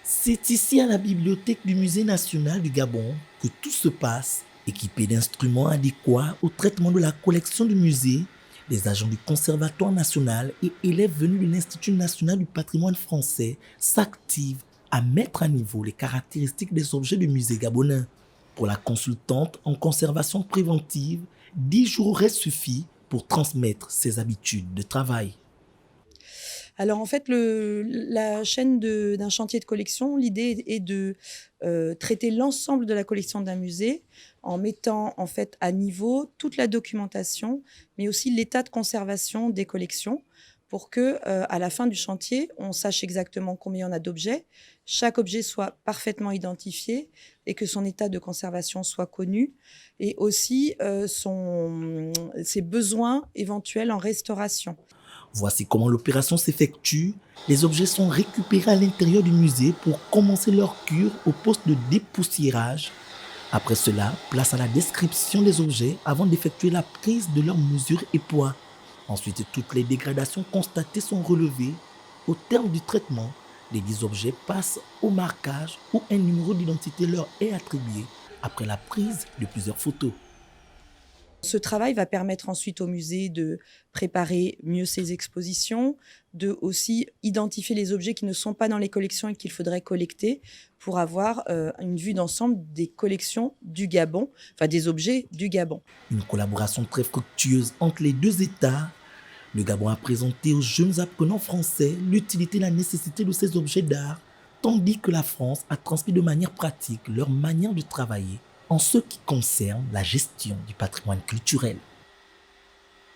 C'est ici à la bibliothèque du Musée national du Gabon que tout se passe. Équipés d'instruments adéquats au traitement de la collection du musée, les agents du Conservatoire national et élèves venus de l'Institut national du patrimoine français s'activent à mettre à niveau les caractéristiques des objets du musée gabonais. Pour la consultante en conservation préventive, 10 jours auraient suffi pour transmettre ses habitudes de travail. Alors en fait, la chaîne d'un chantier de collection, l'idée est de traiter l'ensemble de la collection d'un musée en mettant en fait à niveau toute la documentation, mais aussi l'état de conservation des collections pour que à la fin du chantier, on sache exactement combien on a d'objets, chaque objet soit parfaitement identifié et que son état de conservation soit connu et aussi ses besoins éventuels en restauration. Voici comment l'opération s'effectue. Les objets sont récupérés à l'intérieur du musée pour commencer leur cure au poste de dépoussiérage. Après cela, place à la description des objets avant d'effectuer la prise de leurs mesures et poids. Ensuite, toutes les dégradations constatées sont relevées. Au terme du traitement, les 10 objets passent au marquage où un numéro d'identité leur est attribué après la prise de plusieurs photos. Ce travail va permettre ensuite au musée de préparer mieux ses expositions, de aussi identifier les objets qui ne sont pas dans les collections et qu'il faudrait collecter pour avoir une vue d'ensemble des collections du Gabon, enfin des objets du Gabon. Une collaboration très fructueuse entre les deux États. Le Gabon a présenté aux jeunes apprenants français l'utilité et la nécessité de ces objets d'art, tandis que la France a transmis de manière pratique leur manière de travailler en ce qui concerne la gestion du patrimoine culturel.